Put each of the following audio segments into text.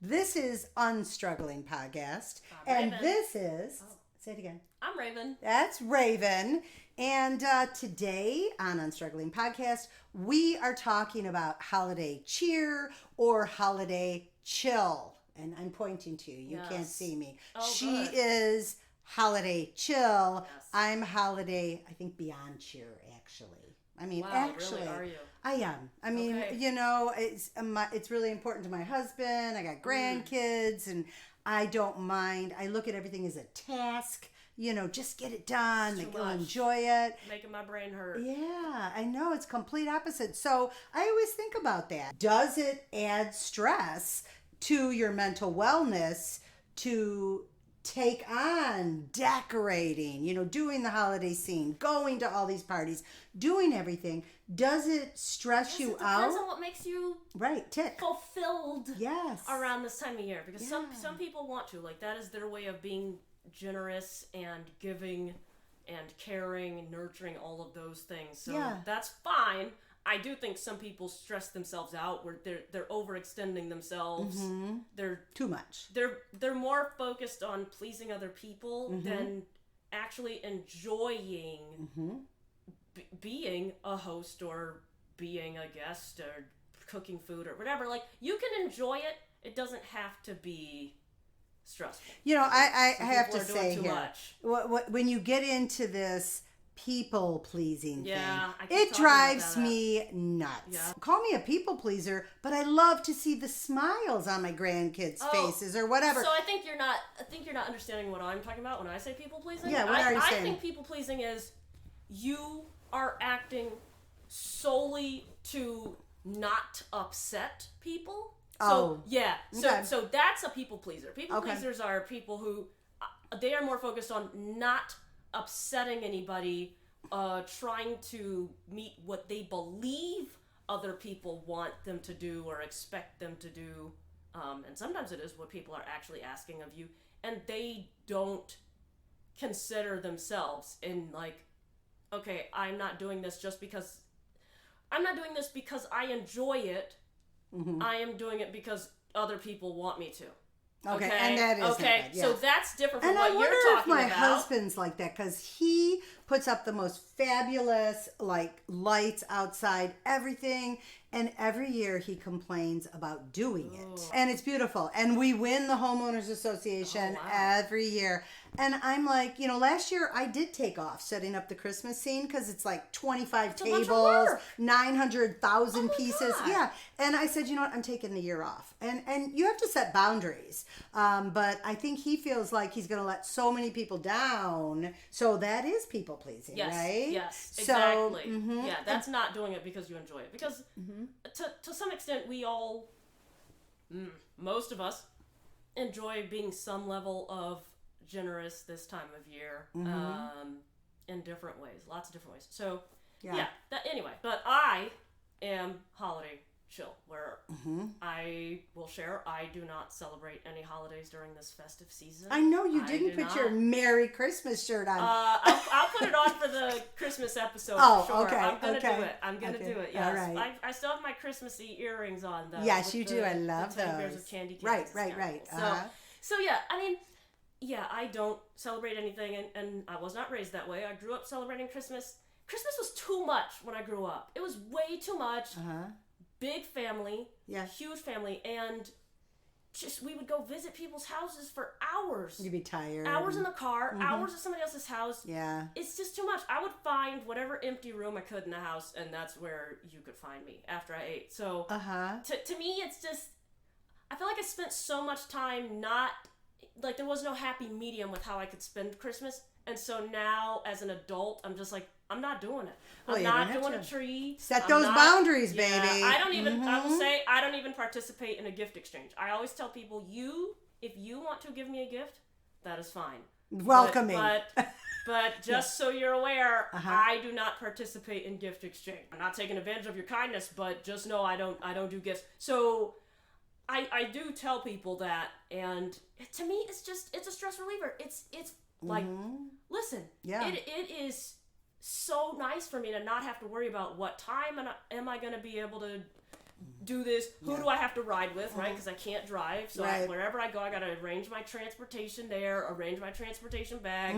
This is Unstruggling Podcast. I'm And Raven. this is, say it again. I'm Raven. That's Raven. And today on Unstruggling Podcast, we are talking about holiday cheer or holiday chill. And I'm pointing to you. You Yes. can't see me. Oh, she good. is holiday chill. Yes. I'm holiday, I think, beyond cheer, actually. I mean, Wow, actually, really, are you? I am. I mean, Okay. you know, it's really important to my husband. I got grandkids, and I don't mind. I look at everything as a task. You know, just get it done. Too Like, you'll much. enjoy it. Making my brain hurt. Yeah, I know. It's complete opposite. So I always think about that. Does it add stress to your mental wellness to take on decorating, you know, doing the holiday scene, going to all these parties, doing everything? Does it stress Yes, you it depends out? on what makes you Right, tick. fulfilled Yes. around this time of year. Because Yeah. some people want to. Like, that is their way of being generous and giving and caring and nurturing, all of those things. So Yeah. that's fine. I do think some people stress themselves out where they're overextending themselves. Mm-hmm. They're Too much. they're more focused on pleasing other people Mm-hmm. than actually enjoying Mm-hmm. being a host or being a guest or cooking food or whatever. Like, you can enjoy it. It doesn't have to be stressful. You know, I Some have people to are doing say too here, much. when you get into this people pleasing Yeah, I thing, keep it talking about drives that. me nuts. Yeah. Call me a people pleaser, but I love to see the smiles on my grandkids' Oh, faces or whatever. So I think you're not understanding what I'm talking about when I say people pleasing. Yeah, what are you I saying? think people pleasing is you are acting solely to not upset people. So, Oh. yeah. Okay. So that's a people pleaser. People Okay. pleasers are people who they are more focused on not upsetting anybody, trying to meet what they believe other people want them to do or expect them to do. And sometimes it is what people are actually asking of you, and they don't consider themselves in, like, okay, I'm not doing this because I enjoy it. Mhm. I am doing it because other people want me to. Okay, and that is okay. not good, yeah. So that's different from And what I wonder you're if talking my about. husband's like that, because he puts up the most fabulous, like, lights outside, everything, and every year he complains about doing it. Ooh. And it's beautiful. And we win the Homeowners Association Oh, wow. every year. And I'm like, you know, last year I did take off setting up the Christmas scene because it's like 25 a bunch of tables, work. 900,000 Oh my pieces. God. Yeah. And I said, you know what, I'm taking the year off. And you have to set boundaries. But I think he feels like he's going to let so many people down. So that is people pleasing, Yes, right? yes, So, exactly. mhm. Yeah, that's not doing it because you enjoy it. Because to some extent, we all, most of us, enjoy being some level of generous this time of year, in different ways, lots of different ways. So, Yeah. anyway, but I am holiday chill, where I will share, I do not celebrate any holidays during this festive season. I know you I didn't do put your not. Merry Christmas shirt on. I'll put it on for the Christmas episode. Oh, for sure. okay, I'm gonna okay, do it. I'm gonna okay, do it. all Yes. right. I still have my Christmassy earrings on though. Yes, with you do. I love the teddy bears those. with candy canes. Right, and right, stuff. right. So, Uh-huh. so yeah. I mean, yeah. I don't celebrate anything, and I was not raised that way. I grew up celebrating Christmas. Christmas was too much when I grew up. It was way too much. Uh-huh. Big family. Yeah. Huge family, and just we would go visit people's houses for hours. You'd be tired. Hours in the car, hours at somebody else's house. Yeah. It's just too much. I would find whatever empty room I could in the house, and that's where you could find me after I ate. So, Uh-huh. to me, it's just, I feel like I spent so much time not, like, there was no happy medium with how I could spend Christmas. And so now, as an adult, I'm just like, I'm not doing it. Well, I'm you not don't have doing to. a tree. Set I'm those not- boundaries, Yeah, baby. I don't even, I will say, I don't even participate in a gift exchange. I always tell people, if you want to give me a gift, that is fine. Welcoming. But just so you're aware, Uh-huh. I do not participate in gift exchange. I'm not taking advantage of your kindness, but just know I don't do gifts. So I do tell people that, and to me, it's a stress reliever. It's like, listen, Yeah. it is so nice for me to not have to worry about what time am I going to be able to do this? Who do I have to ride with, right? Because I can't drive. So Right. wherever I go, I got to arrange my transportation there, arrange my transportation bag.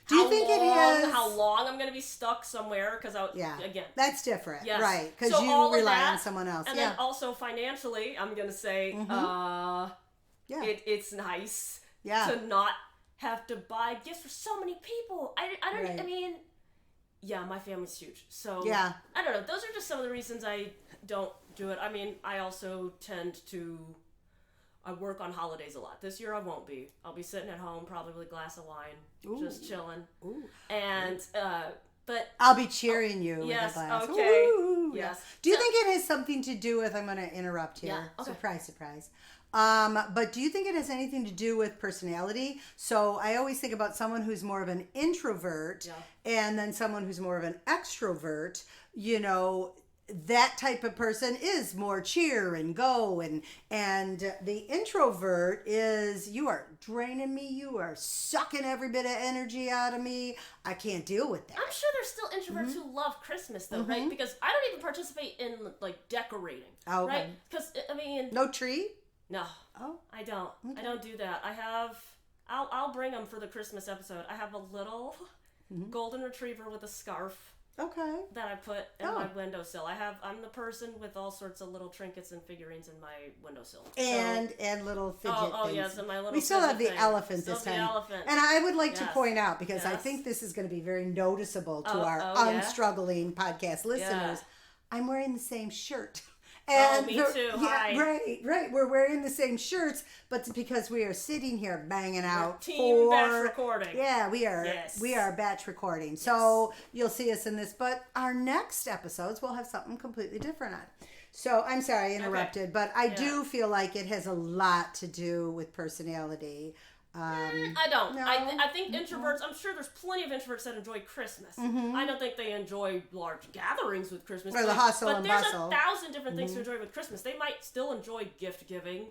Do you think it is... How long I'm going to be stuck somewhere? Because again, that's different, yes. right? Because So all you of rely that, on someone else. And then also financially, I'm going to say, it's nice to not have to buy gifts for so many people. I mean, my family's huge. So, I don't know. Those are just some of the reasons I don't do it. I mean, I also tend to... I work on holidays a lot. This year I won't be. I'll be sitting at home, probably with a glass of wine, just chilling. Ooh. And, but... I'll be cheering you with a glass. Okay. Ooh, yes. Do you think it has something to do with... I'm going to interrupt here. Yeah. Okay. Surprise, surprise. But do you think it has anything to do with personality? So I always think about someone who's more of an introvert and then someone who's more of an extrovert. You know, that type of person is more cheer and go, and the introvert is, you are draining me, you are sucking every bit of energy out of me, I can't deal with that. I'm sure there's still introverts who love Christmas though, right? Because I don't even participate in like decorating, right? Because I mean, no tree? No. Oh, I don't. Okay. I don't do that. I'll bring them for the Christmas episode. I have a little golden retriever with a scarf. Okay. That I put in my windowsill. I'm the person with all sorts of little trinkets and figurines in my windowsill. And little fidget things. Oh yes, and my little. We still have the thing. elephant this time. Elephant. And I would like to point out, because I think this is going to be very noticeable to our unstruggling podcast listeners. I'm wearing the same shirt. And me too. Hi. Right. We're wearing the same shirts, but it's because we are sitting here banging out team batch recording. Yeah, we are. Yes. We are batch recording. So you'll see us in this, but our next episodes will have something completely different on. So I'm sorry I interrupted, but I do feel like it has a lot to do with personality. I don't. No? I think introverts, I'm sure there's plenty of introverts that enjoy Christmas. I don't think they enjoy large gatherings with Christmas. Or the hustle and bustle. But there's 1,000 different things to enjoy with Christmas. They might still enjoy gift giving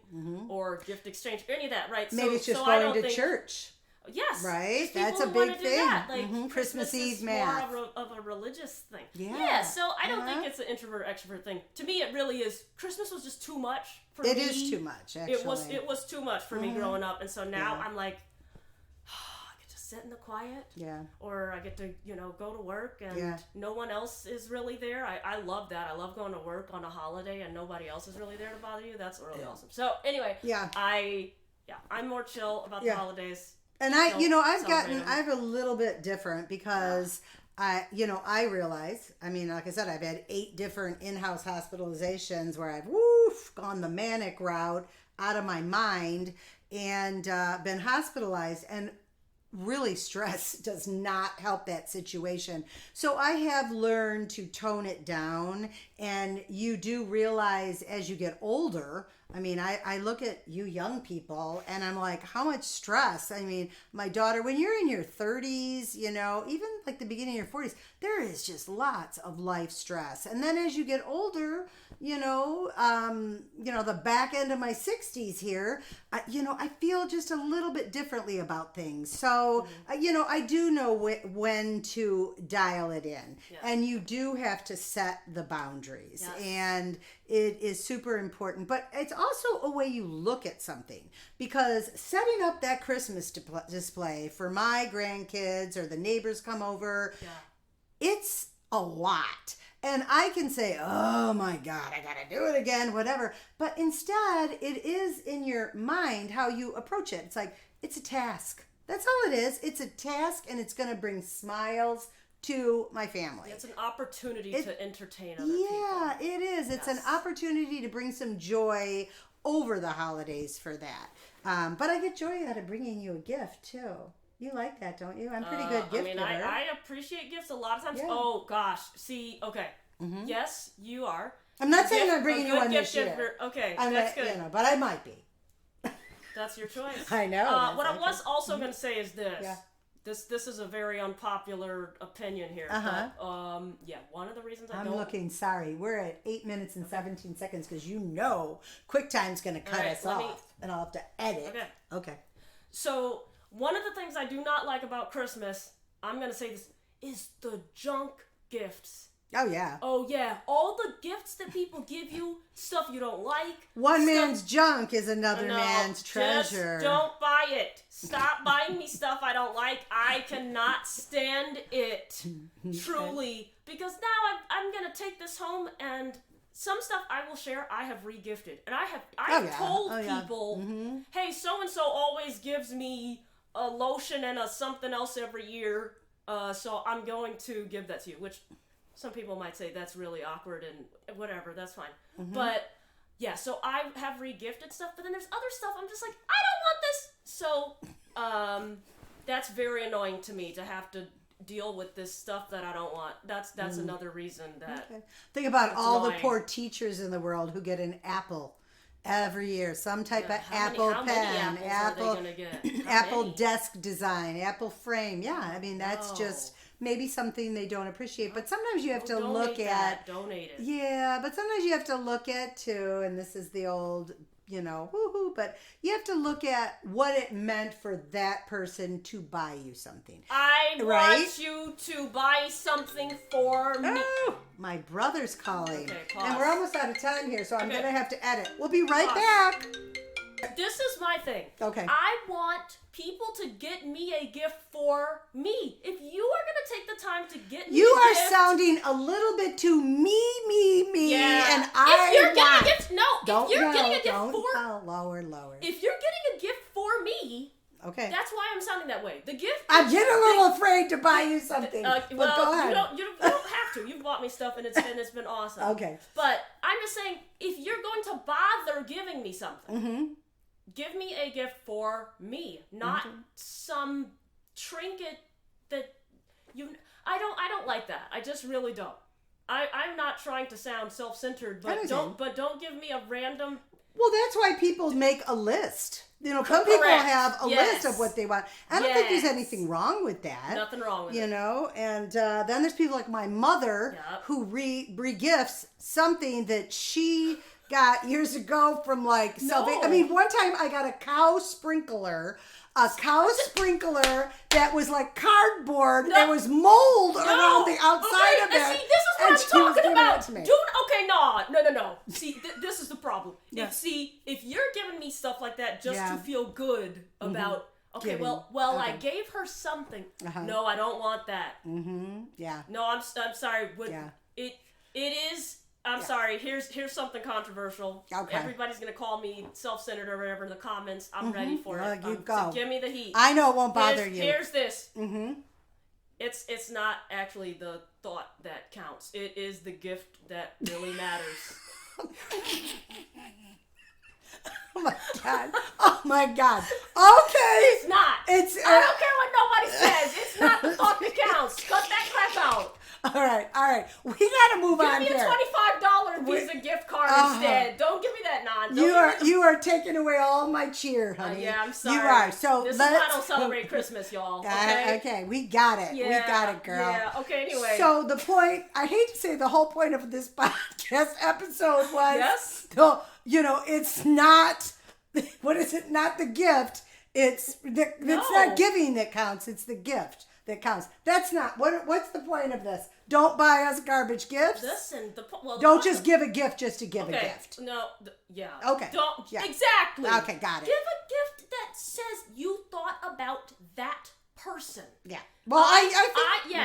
or gift exchange, any of that, right? Maybe it's just going to church. Yes. Right? That's a big thing. Like, Christmas Eve is math. more of a religious thing. Yeah. So I don't think it's an introvert-extrovert thing. To me, it really is. Christmas was just too much for me. It is too much, actually. It was too much for me growing up. And so now I'm like, I get to sit in the quiet. Yeah. Or I get to, go to work and no one else is really there. I love that. I love going to work on a holiday and nobody else is really there to bother you. That's really awesome. So anyway, I'm more chill about the holidays. And I've a little bit different because I realize, like I said, I've had 8 different in-house hospitalizations where I've gone the manic route out of my mind and been hospitalized, and really stress does not help that situation. So I have learned to tone it down, and you do realize as you get older, I look at you young people and I'm like, how much stress? My daughter, when you're in your 30s, even like the beginning of your 40s, there is just lots of life stress. And then as you get older, the back end of my 60s here, I feel just a little bit differently about things. So, I do know when to dial it in. Yeah. And you do have to set the boundaries. Yes. And it is super important. But it's also a way you look at something. Because setting up that Christmas display for my grandkids or the neighbors come over, it's a lot. And I can say, oh my God, I gotta do it again, whatever. But instead, it is in your mind how you approach it. It's like, it's a task. That's all it is. It's a task, and it's gonna bring smiles to my family. It's an opportunity to entertain other people. Yeah, it is. It's an opportunity to bring some joy over the holidays for that. But I get joy out of bringing you a gift, too. You like that, don't you? I'm pretty good gift giver. I appreciate gifts a lot of times. Yeah. Oh, gosh. See, okay. Mm-hmm. Yes, you are. I'm not saying I'm bringing you one this year. Giver. Okay, that's good. But I might be. That's your choice. I know. What I was also going to say is this. Yeah. This is a very unpopular opinion here. Uh-huh. But, one of the reasons I'm looking sorry. We're at 8 minutes and 17 seconds because QuickTime's going to cut us off. And I'll have to edit. Okay. So... one of the things I do not like about Christmas, I'm going to say this, is the junk gifts Oh, yeah. Oh, yeah. All the gifts that people give you, stuff you don't like. One stuff, man's junk is another man's treasure. Just don't buy it. Stop buying me stuff I don't like. I cannot stand it. Truly. Because now I'm going to take this home, and some stuff I will share I have re-gifted. And I've told people, hey, so-and-so always gives me a lotion and a something else every year, so I'm going to give that to you, which some people might say that's really awkward and whatever, that's fine. But yeah, so I have re-gifted stuff, but then there's other stuff I'm just like, I don't want this. So that's very annoying to me to have to deal with this stuff that I don't want. That's another reason that. Okay. Think about all annoying. the poor teachers in the world who get an apple every year, some type of How apple many pen, apples are they gonna get? apple many? desk design, apple frame. Yeah, I mean that's just maybe something they don't appreciate. But sometimes you have to look at donate it. Yeah, but sometimes you have to look at too, and this is the old, woohoo, but you have to look at what it meant for that person to buy you something. I want you to buy something for me. Oh, my brother's calling. Okay, pause. And we're almost out of time here, so I'm going to have to edit. We'll be right Pause. back. This is my thing. Okay. I want people to get me a gift for me. If you are going to take the time to get me You a are gift, sounding a little bit too me, yeah. and if you're want. getting a gift, if you're getting a gift Lower. If you're getting a gift for me, okay. That's why I'm sounding that way. The gift. I'm getting a little afraid to buy you something. But go ahead. You don't have to. You've bought me stuff and it's been awesome. Okay. But I'm just saying, if you're going to bother giving me something, give me a gift for me, not some trinket that I don't like that. I just really don't. I'm not trying to sound self-centered, but don't give me a random. Well, that's why people make a list. Some people have a list of what they want. I don't think there's anything wrong with that. Nothing wrong with it. And then there's people like my mother who re-gifts something that she got years ago from I mean, one time I got a cow sprinkler that was like cardboard. There was mold around the outside of it. See, this is what I'm talking about. No. See, this is the problem. Yeah. If you're giving me stuff like that just to feel good about, Giving. I gave her something. No, I don't want that. Yeah. No, I'm sorry. Yeah. It is. I'm sorry. Here's something controversial. Okay. Everybody's gonna call me self-centered or whatever in the comments. I'm ready for it. You go. So give me the heat. I know it won't bother you. Here's this. It's not actually the thought that counts. It is the gift that really matters. Oh my God. Okay. It's not. I don't care what nobody says. It's not the thought that counts. Cut that crap out. All right. We gotta move on here. Give me a $25 Visa gift card instead. Don't give me that nonsense. You are taking away all my cheer, honey. Yeah, I'm sorry. You are. So this is why I don't celebrate Christmas, y'all. Okay. Okay, we got it. Yeah, we got it, girl. Yeah. Okay. Anyway. So the point, I hate to say, the whole point of this podcast episode was, it's not. What is it? Not the gift. It's not giving that counts. It's the gift that counts. That's not what's the point of this? Don't buy us garbage gifts. Listen, don't just give a gift just to give a gift. No, Okay. Don't yeah. exactly. Okay, got it. Give a gift that says you thought about that person. Yeah. Well, I think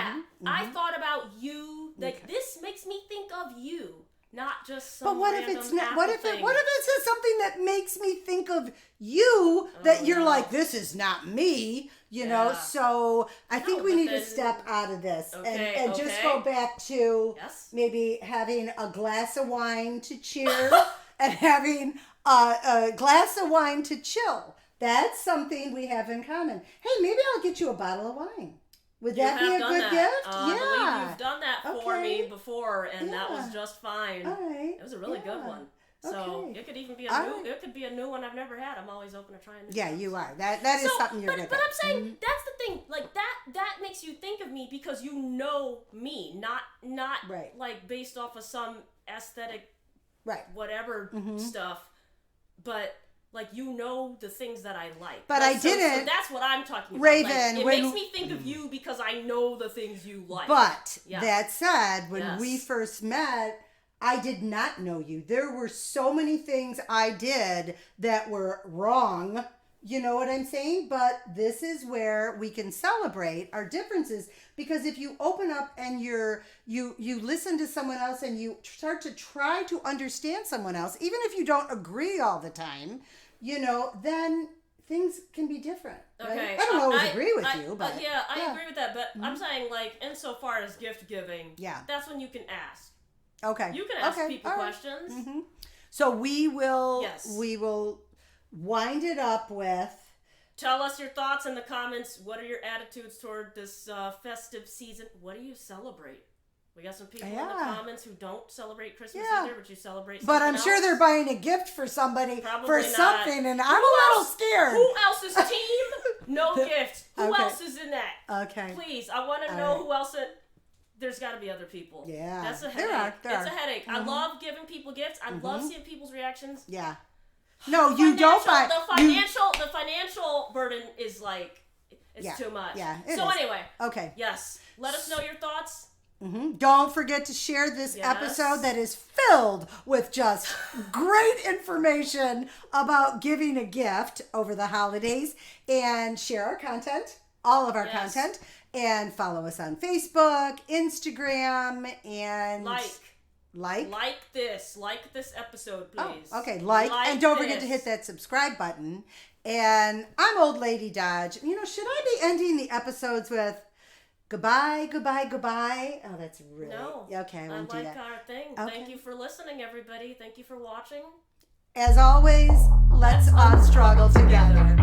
I thought about you. Like this makes me think of you. Not just some. But what if it's not? What if thing. it's something that makes me think of you? That you're like, this is not me. So I think we need to step out of this and just go back to maybe having a glass of wine to cheer and having a glass of wine to chill. That's something we have in common. Hey, maybe I'll get you a bottle of wine. Would that be a good gift? I believe you've done that for me before, and that was just fine. All right. It was a really good one. So it could even be it could be a new one I've never had. I'm always open to trying new Yeah, ones. you are. That is something you're good at. But I'm saying that's the thing. Like that makes you think of me because you know me, not right. like based off of some aesthetic right whatever stuff. But like, you know the things that I like. But like, I so didn't. that's what I'm talking about. Raven, Like, it when- makes me think of you because I know the things you like. But Yeah. that said, when Yes. we first met, I did not know you. There were so many things I did that were wrong. You know what I'm saying? But this is where we can celebrate our differences, because if you open up and you listen to someone else and you start to try to understand someone else, even if you don't agree all the time, you know, then things can be different. Right? Okay. I don't always agree with you, but yeah, I agree with that. But I'm saying, like, insofar as gift giving, Yeah. that's when you can ask. Okay. You can ask Okay. people All right. questions. Mm-hmm. So we will Yes. wind it up with, Tell us your thoughts in the comments. What are your attitudes toward this festive season? What do you celebrate? We got some people in the comments who don't celebrate Christmas either, but you celebrate but something I'm sure else. they're buying a gift for somebody Probably for not. something, and I'm Who a little else? scared. Who else's team? No gift. Who Okay. else is in that? Okay. Please, I want to All know right. who else. There's got to be other people. Yeah. That's a There headache. are. It's a headache. I love giving people gifts. I love seeing people's reactions. Yeah. No, you don't buy. The financial burden is like, it's too much. Yeah. it So is. anyway, Okay. yes. Let us know your thoughts. Don't forget to share this Yes. episode that is filled with just great information about giving a gift over the holidays, and share our content, all of our Yes. content, and follow us on Facebook, Instagram, and Like this episode, please. Oh, okay, and don't forget to hit that subscribe button. And I'm Old Lady Dodge. You know, should I be ending the episodes with goodbye, goodbye, goodbye? Oh, that's really... No. Okay, I won't do that. our thing. Okay. Thank you for listening, everybody. Thank you for watching. As always, let's unstruggle together.